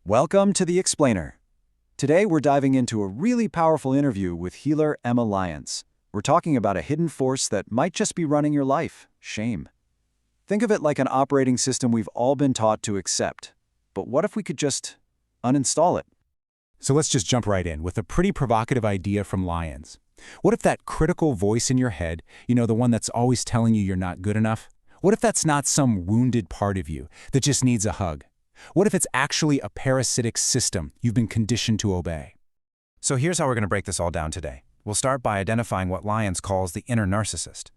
Welcome to The Explainer. Today we're diving into a really powerful interview with healer Emma Lyons. We're talking about a hidden force that might just be running your life, shame. Think of it like an operating system we've all been taught to accept. But what if we could just uninstall it? So let's just jump right in with a pretty provocative idea from Lyons. What if that critical voice in your head, the one that's always telling you you're not good enough? What if that's not some wounded part of you that just needs a hug? What if it's actually a parasitic system you've been conditioned to obey? So here's how we're going to break this all down today. We'll start by identifying what Lyons calls the inner narcissist.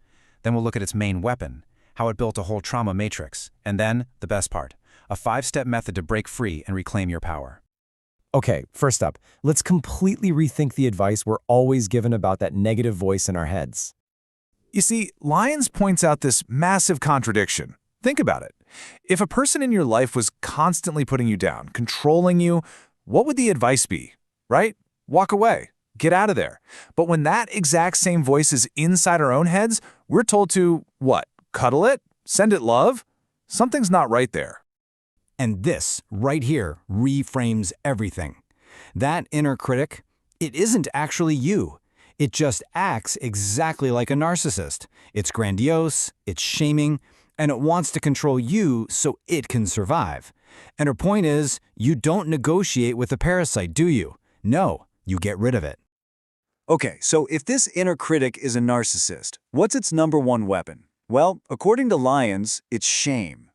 Then we'll look at its main weapon, how it built a whole trauma matrix, and then, the best part, a 5-step method to break free and reclaim your power. Okay, first up, let's completely rethink the advice we're always given about that negative voice in our heads. You see, Lyons points out this massive contradiction. Think about it. If a person in your life was constantly putting you down, controlling you, what would the advice be, right? Walk away. Get out of there. But when that exact same voice is inside our own heads, we're told to, what? Cuddle it? Send it love? Something's not right there. And this, right here, reframes everything. That inner critic, it isn't actually you. It just acts exactly like a narcissist. It's grandiose, it's shaming, and it wants to control you so it can survive. And her point is, you don't negotiate with a parasite, do you? No, you get rid of it. Okay, so if this inner critic is a narcissist, what's its number one weapon? Well, according to Lyons, it's shame.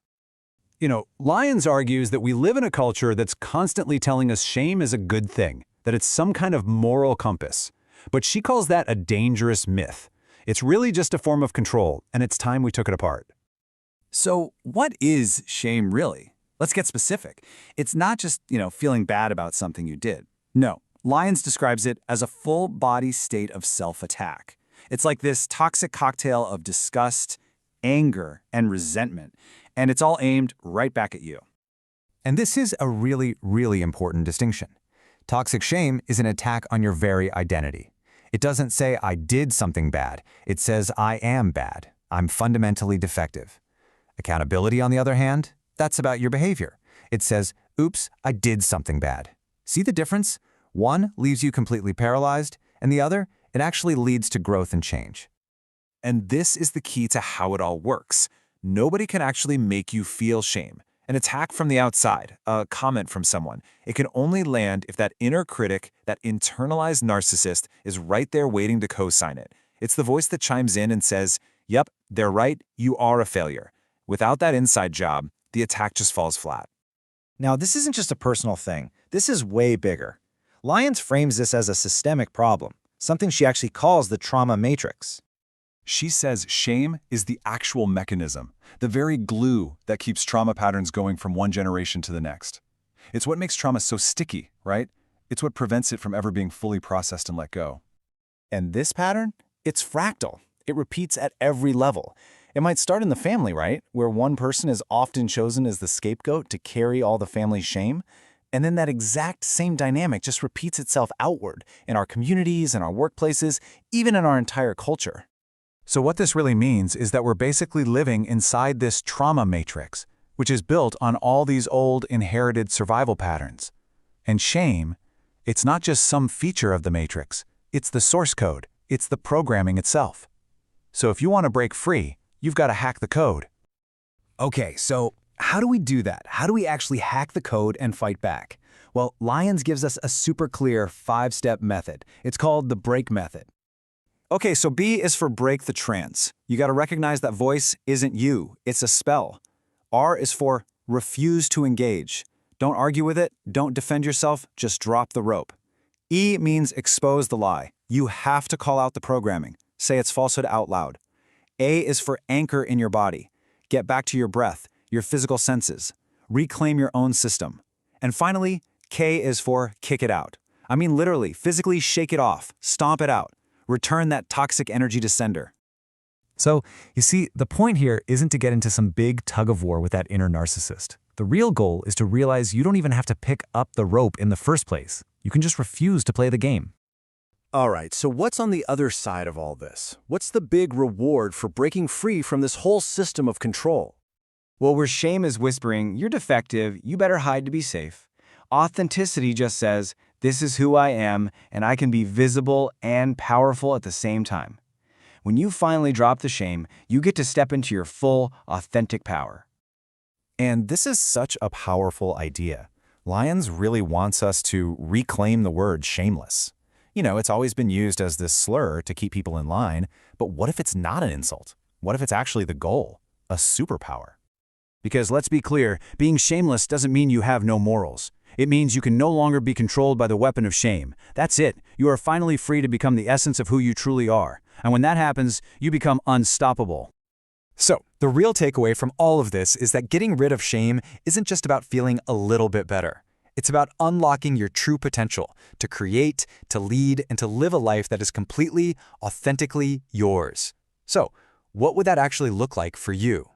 Lyons argues that we live in a culture that's constantly telling us shame is a good thing, that it's some kind of moral compass. But she calls that a dangerous myth. It's really just a form of control, and it's time we took it apart. So what is shame really? Let's get specific. It's not just, feeling bad about something you did. No, Lyons describes it as a full-body state of self-attack. It's like this toxic cocktail of disgust, anger, and resentment, and it's all aimed right back at you. And this is a really, really important distinction. Toxic shame is an attack on your very identity. It doesn't say, I did something bad. It says, I am bad. I'm fundamentally defective. Accountability, on the other hand, that's about your behavior. It says, oops, I did something bad. See the difference? One leaves you completely paralyzed, and the other, it actually leads to growth and change. And this is the key to how it all works. Nobody can actually make you feel shame. An attack from the outside, a comment from someone, it can only land if that inner critic, that internalized narcissist, is right there waiting to co-sign it. It's the voice that chimes in and says, yep, they're right, you are a failure. Without that inside job, the attack just falls flat. Now, this isn't just a personal thing. This is way bigger. Lyons frames this as a systemic problem, something she actually calls the trauma matrix. She says shame is the actual mechanism, the very glue that keeps trauma patterns going from one generation to the next. It's what makes trauma so sticky, right? It's what prevents it from ever being fully processed and let go. And this pattern? It's fractal. It repeats at every level. It might start in the family, right? Where one person is often chosen as the scapegoat to carry all the family's shame. And then that exact same dynamic just repeats itself outward in our communities, in our workplaces, even in our entire culture. So what this really means is that we're basically living inside this trauma matrix, which is built on all these old inherited survival patterns. And shame, it's not just some feature of the matrix, it's the source code, it's the programming itself. So if you want to break free, you've got to hack the code. Okay, so how do we do that? How do we actually hack the code and fight back? Well, Lyons gives us a super clear 5-step method. It's called the B.R.E.A.K method. Okay, so B is for break the trance. You got to recognize that voice isn't you, it's a spell. R is for refuse to engage. Don't argue with it, don't defend yourself, just drop the rope. E means expose the lie. You have to call out the programming. Say its falsehood out loud. A is for anchor in your body. Get back to your breath, your physical senses. Reclaim your own system. And finally, K is for kick it out. I mean literally, physically shake it off, stomp it out. Return that toxic energy to sender. So, you see, the point here isn't to get into some big tug-of-war with that inner narcissist. The real goal is to realize you don't even have to pick up the rope in the first place. You can just refuse to play the game. All right, so what's on the other side of all this? What's the big reward for breaking free from this whole system of control? Well, where shame is whispering, you're defective, you better hide to be safe. Authenticity just says, this is who I am, and I can be visible and powerful at the same time. When you finally drop the shame, you get to step into your full, authentic power. And this is such a powerful idea. Lyons really wants us to reclaim the word shameless. You know, it's always been used as this slur to keep people in line, but what if it's not an insult? What if it's actually the goal, a superpower? Because let's be clear, being shameless doesn't mean you have no morals. It means you can no longer be controlled by the weapon of shame. That's it. You are finally free to become the essence of who you truly are. And when that happens, you become unstoppable. So, the real takeaway from all of this is that getting rid of shame isn't just about feeling a little bit better. It's about unlocking your true potential to create, to lead, and to live a life that is completely, authentically yours. So, what would that actually look like for you?